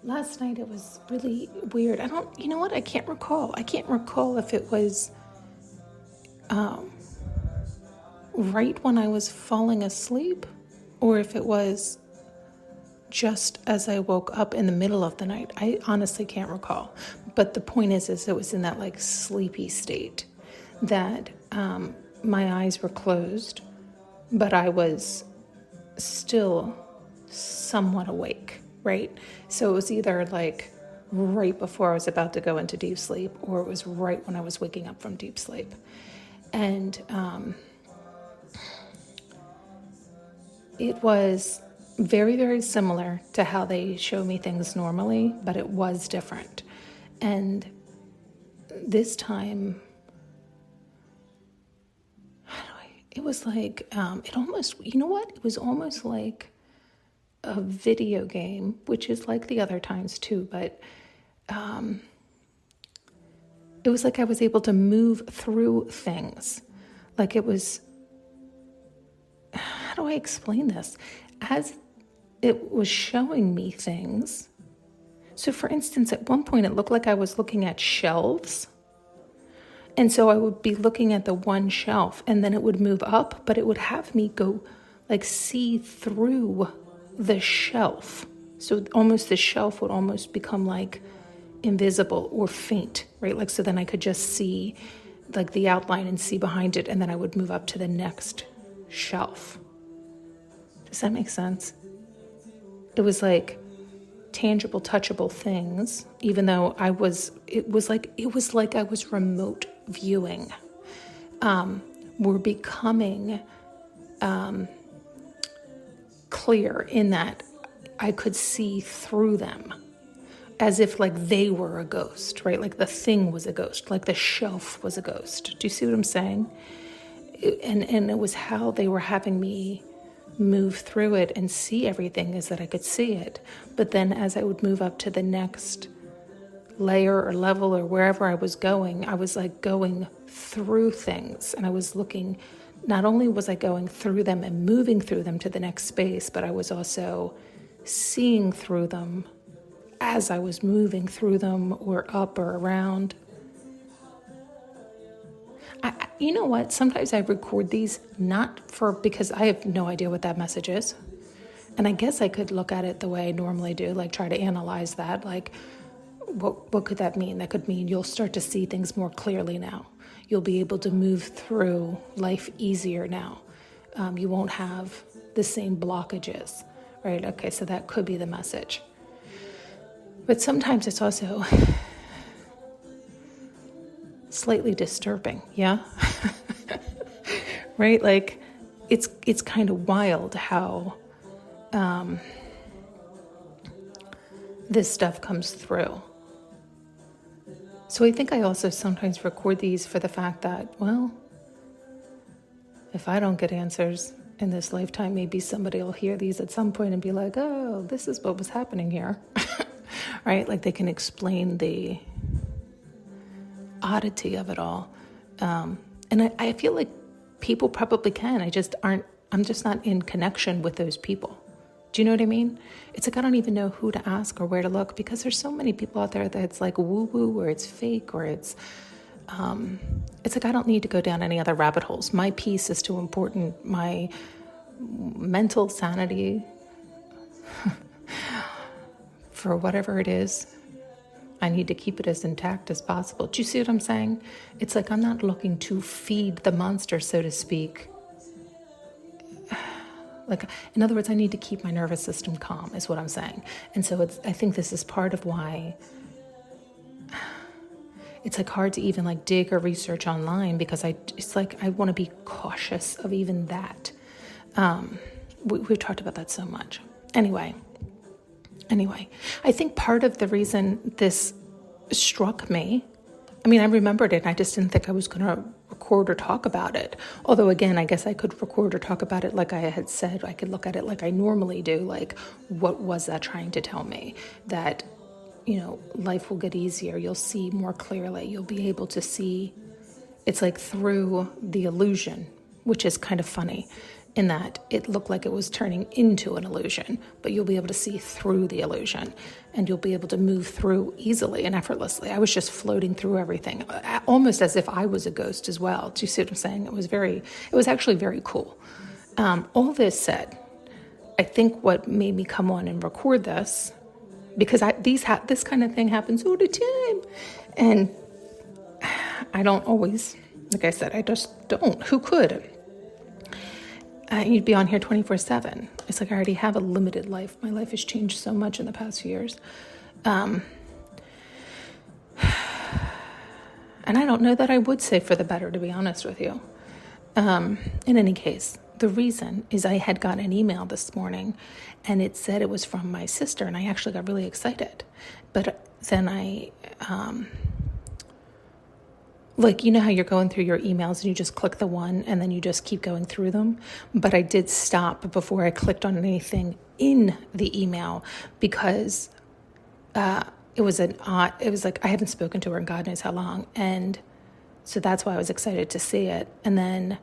last night it was really weird. You know what? I can't recall. I can't recall if it was right when I was falling asleep or if it was just as I woke up in the middle of the night. I honestly can't recall. But the point is it was in that like sleepy state that my eyes were closed, but I was still somewhat awake, right? So it was either like right before I was about to go into deep sleep, or it was right when I was waking up from deep sleep. And it was very, very similar to how they show me things normally, but it was different. And this time, it was like, it almost, you know what? It was almost like a video game, which is like the other times too, but it was like I was able to move through things. Like it was, how do I explain this? As it was showing me things. So for instance, at one point it looked like I was looking at shelves. And so I would be looking at the one shelf and then it would move up, but it would have me go like see through the shelf. So almost the shelf would almost become like invisible or faint, right? Like, so then I could just see like the outline and see behind it. And then I would move up to the next shelf. Does that make sense? It was like tangible, touchable things, even though it was like I was remote viewing. Were becoming clear in that I could see through them as if like they were a ghost, right? Like the thing was a ghost, like the shelf was a ghost. Do you see what I'm saying? And it was how they were having me move through it and see everything, is that I could see it. But then as I would move up to the next layer or level or wherever I was going, I was like going through things, and I was looking, not only was I going through them and moving through them to the next space, but I was also seeing through them as I was moving through them or up or around. You know what? Sometimes I record these because I have no idea what that message is. And I guess I could look at it the way I normally do, like try to analyze that. Like, what could that mean? That could mean you'll start to see things more clearly now. You'll be able to move through life easier now. You won't have the same blockages, right? Okay, so that could be the message. But sometimes it's also slightly disturbing, yeah? Right? Like, it's kind of wild how this stuff comes through. So I think I also sometimes record these for the fact that, well, if I don't get answers in this lifetime, maybe somebody will hear these at some point and be like, oh, this is what was happening here. Right? Like they can explain the oddity of it all. And I feel like people probably can. I'm just not in connection with those people. Do you know what I mean? It's like I don't even know who to ask or where to look, because there's so many people out there that it's like woo-woo, or it's fake, or it's like I don't need to go down any other rabbit holes. My peace is too important. My mental sanity, for whatever it is, I need to keep it as intact as possible. Do you see what I'm saying? It's like I'm not looking to feed the monster, so to speak. Like, in other words, I need to keep my nervous system calm, is what I'm saying. And so I think this is part of why it's like hard to even like dig or research online, because it's like I want to be cautious of even that. We've talked about that so much. Anyway, I think part of the reason this struck me, I mean, I remembered it and I just didn't think I was going to record or talk about it. Although, again, I guess I could record or talk about it like I had said. I could look at it like I normally do. Like, what was that trying to tell me? That, you know, life will get easier. You'll see more clearly. You'll be able to see. It's like through the illusion, which is kind of funny. in that it looked like it was turning into an illusion, but you'll be able to see through the illusion and you'll be able to move through easily and effortlessly. I was just floating through everything, almost as if I was a ghost as well. Do you see what I'm saying? It was actually very cool. All this said, I think what made me come on and record this, because this kind of thing happens all the time. And I don't always, like I said, I just don't. Who could? You'd be on here 24/7. It's like I already have a limited life. My life has changed so much in the past few years. And I don't know that I would say for the better, to be honest with you. In any case, the reason is I had gotten an email this morning and it said it was from my sister, and I actually got really excited. But then like, you know how you're going through your emails and you just click the one and then you just keep going through them? But I did stop before I clicked on anything in the email because it was like I haven't spoken to her in God knows how long. And so that's why I was excited to see it. And then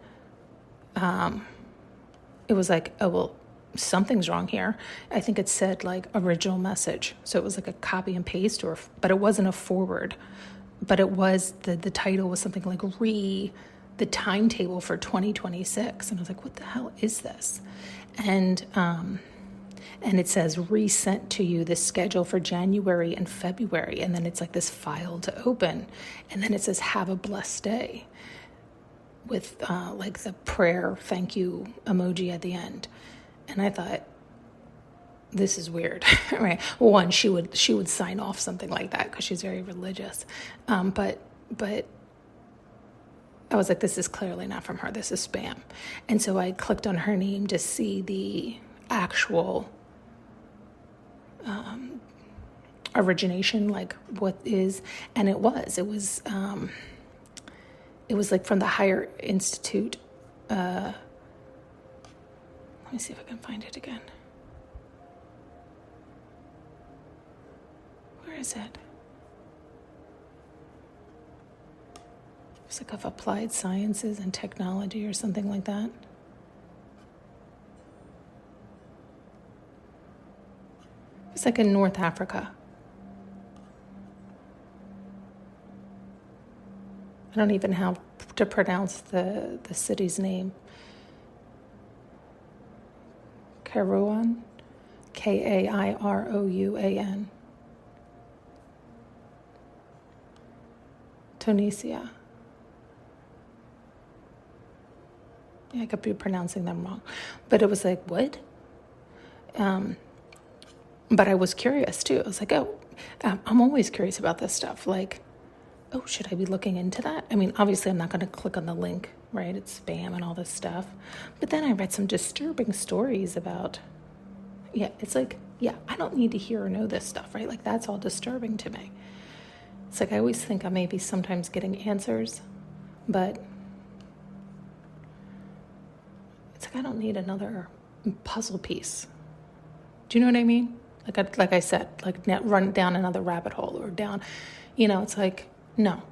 it was like, oh, well, something's wrong here. I think it said like original message. So it was like a copy and paste, but it wasn't a forward. But it was, the title was something like the timetable for 2026. And I was like, what the hell is this? And it says resent to you the schedule for January and February. And then it's like this file to open. And then it says, have a blessed day, with like the prayer thank you emoji at the end. And I thought, this is weird, right? One, she would sign off something like that because she's very religious. But I was like, this is clearly not from her. This is spam. And so I clicked on her name to see the actual origination, like what is, and it was like from the Higher Institute. Let me see if I can find it again. Where is it? It's like of Applied Sciences and Technology or something like that. It's like in North Africa. I don't even have to pronounce the city's name. Kairouan, Kairouan. Tunisia. Yeah, I could be pronouncing them wrong. But it was like, what? But I was curious too. I was like, I'm always curious about this stuff. Like, oh, should I be looking into that? I mean, obviously I'm not going to click on the link, right? It's spam and all this stuff. But then I read some disturbing stories about, it's like, I don't need to hear or know this stuff, right? Like, that's all disturbing to me. It's like I always think I may be sometimes getting answers, but it's like I don't need another puzzle piece. Do you know what I mean? Like I said, like run down another rabbit hole or down, it's like, no.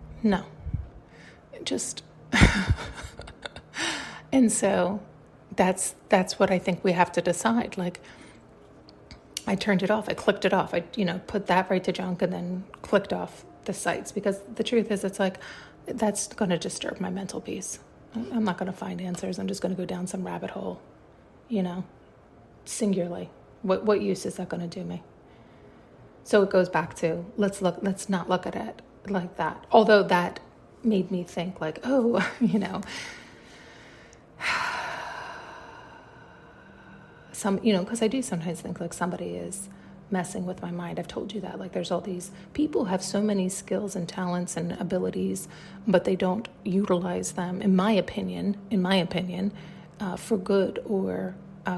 Just, and so that's what I think we have to decide. Like, I turned it off. I clicked it off. I, put that right to junk and then clicked off the sites, because the truth is, it's like, that's going to disturb my mental peace. I'm not going to find answers. I'm just going to go down some rabbit hole, singularly. What use is that going to do me? So it goes back to, let's not look at it like that. Although that made me think like, oh, because I do sometimes think like somebody is messing with my mind. I've told you that. Like, there's all these people who have so many skills and talents and abilities, but they don't utilize them, in my opinion, for good or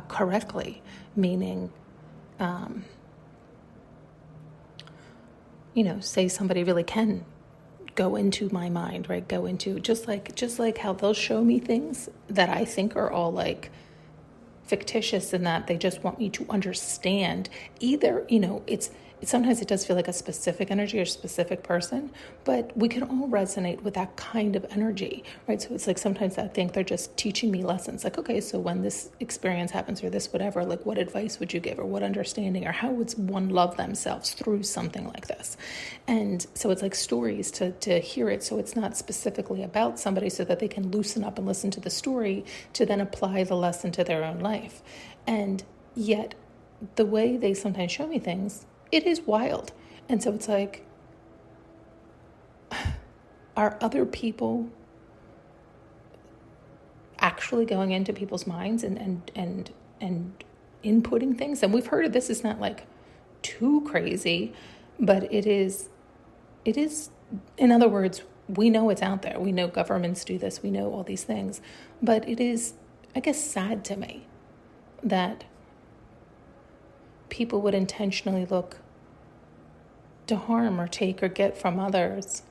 correctly. Meaning, say somebody really can go into my mind, right? Go into just like how they'll show me things that I think are all like fictitious, and that they just want me to understand. Either, sometimes it does feel like a specific energy or specific person, but we can all resonate with that kind of energy, right? So it's like sometimes I think they're just teaching me lessons. Like, okay, so when this experience happens or this whatever, like what advice would you give or what understanding or how would one love themselves through something like this? And so it's like stories to hear it. So it's not specifically about somebody so that they can loosen up and listen to the story to then apply the lesson to their own life. And yet the way they sometimes show me things, it is wild. And so it's like, are other people actually going into people's minds and inputting things? And we've heard of this is not like too crazy, but it is, in other words, we know it's out there. We know governments do this. We know all these things. But it is, I guess, sad to me that people would intentionally look to harm or take or get from others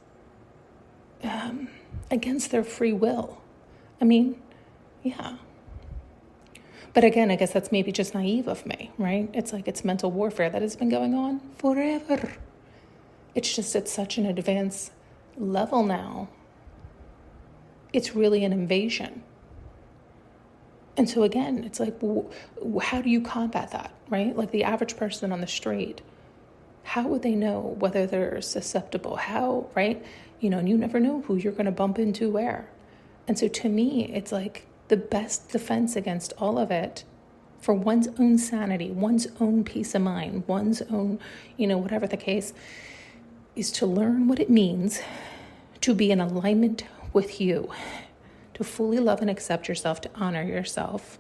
against their free will. I mean, yeah. But again, I guess that's maybe just naive of me, right? It's like it's mental warfare that has been going on forever. It's just at such an advanced level now. It's really an invasion. And so again, it's like, how do you combat that, right? Like the average person on the street, how would they know whether they're susceptible? How, right? And you never know who you're going to bump into where. And so to me, it's like the best defense against all of it for one's own sanity, one's own peace of mind, one's own, whatever the case, is to learn what it means to be in alignment with you, to fully love and accept yourself, to honor yourself,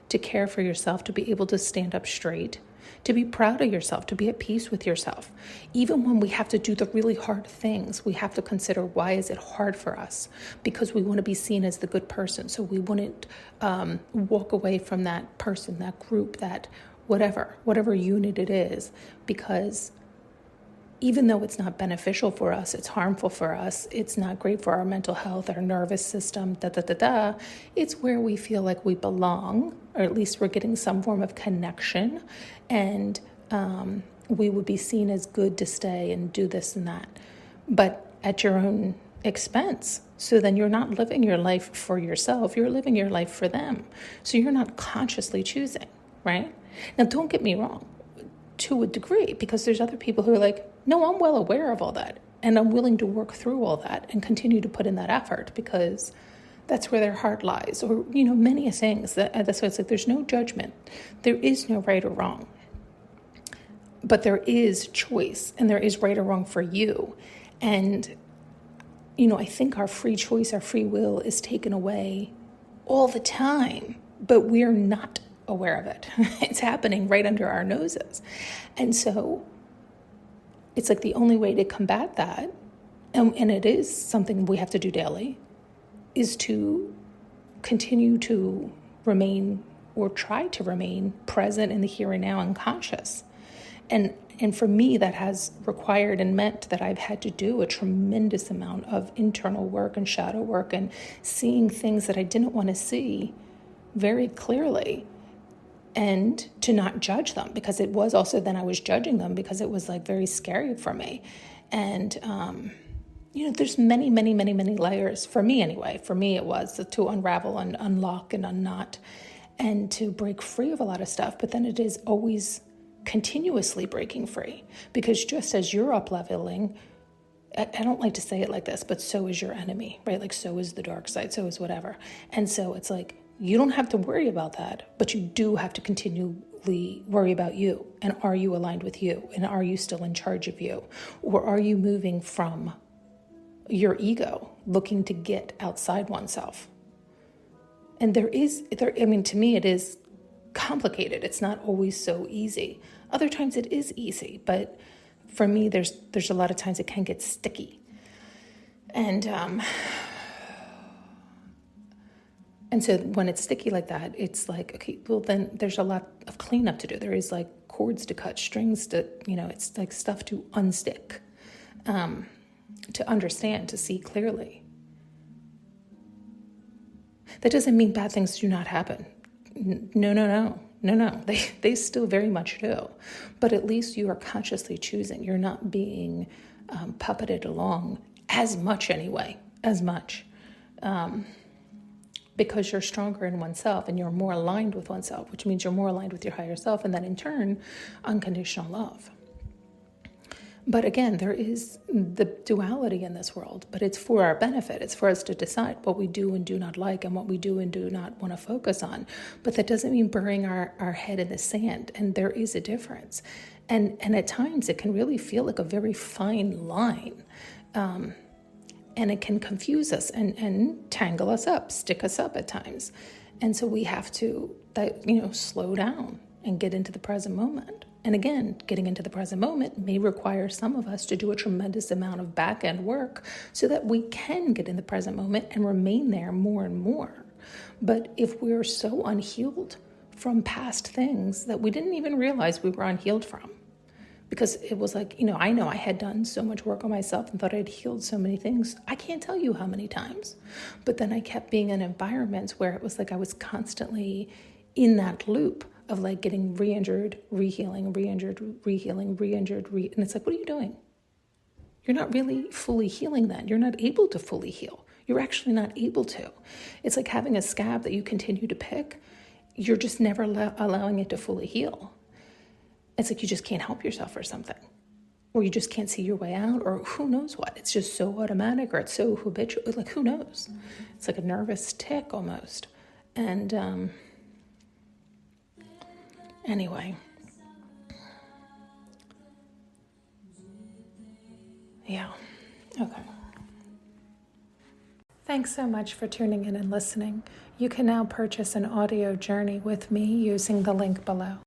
to care for yourself, to be able to stand up straight, to be proud of yourself, to be at peace with yourself. Even when we have to do the really hard things, we have to consider, why is it hard for us? Because we want to be seen as the good person. So we wouldn't walk away from that person, that group, that whatever unit it is, because even though it's not beneficial for us, it's harmful for us, it's not great for our mental health, our nervous system, it's where we feel like we belong, or at least we're getting some form of connection, and we would be seen as good to stay and do this and that, but at your own expense. So then you're not living your life for yourself, you're living your life for them. So you're not consciously choosing, right? Now, don't get me wrong, to a degree, because there's other people who are like, no, I'm well aware of all that, and I'm willing to work through all that and continue to put in that effort because that's where their heart lies, or many things. That's why it's like there's no judgment, there is no right or wrong, but there is choice, and there is right or wrong for you. And I think our free choice, our free will, is taken away all the time, but we're not aware of it. It's happening right under our noses. And so it's like the only way to combat that, and it is something we have to do daily, is to continue to remain, or try to remain, present in the here and now and conscious. And for me, that has required and meant that I've had to do a tremendous amount of internal work and shadow work and seeing things that I didn't want to see very clearly, and to not judge them, because it was also then I was judging them because it was like very scary for me. And, there's many, many, many, many layers for me anyway. For me, it was to unravel and unlock and unknot and to break free of a lot of stuff. But then it is always continuously breaking free, because just as you're up leveling, I don't like to say it like this, but so is your enemy, right? Like so is the dark side, so is whatever. And so it's like, you don't have to worry about that, but you do have to continually worry about you. And are you aligned with you? And are you still in charge of you? Or are you moving from your ego, looking to get outside oneself? And to me, it is complicated. It's not always so easy. Other times it is easy, but for me, there's a lot of times it can get sticky. And so when it's sticky like that, it's like, okay, well, then there's a lot of cleanup to do. There is like cords to cut, strings to, it's like stuff to unstick, to understand, to see clearly. That doesn't mean bad things do not happen. No. No, they still very much do. But at least you are consciously choosing. You're not being puppeted along as much anyway, as much. Because you're stronger in oneself and you're more aligned with oneself, which means you're more aligned with your higher self, and then in turn, unconditional love. But again, there is the duality in this world, but it's for our benefit. It's for us to decide what we do and do not like and what we do and do not want to focus on. But that doesn't mean burying our head in the sand. And there is a difference. And at times it can really feel like a very fine line. And it can confuse us and tangle us up, stick us up at times. And so we have to, slow down and get into the present moment. And again, getting into the present moment may require some of us to do a tremendous amount of back-end work so that we can get in the present moment and remain there more and more. But if we're so unhealed from past things that we didn't even realize we were unhealed from, because it was like, I know I had done so much work on myself and thought I'd healed so many things. I can't tell you how many times. But then I kept being in environments where it was like I was constantly in that loop of like getting re-injured, re-healing, re-injured, re-healing, re-injured, and it's like, what are you doing? You're not really fully healing then. You're not able to fully heal. You're actually not able to. It's like having a scab that you continue to pick. You're just never allowing it to fully heal. It's like you just can't help yourself or something. Or you just can't see your way out, or who knows what. It's just so automatic, or it's so habitual. Like, who knows? It's like a nervous tick almost. And anyway. Yeah. Okay. Thanks so much for tuning in and listening. You can now purchase an audio journey with me using the link below.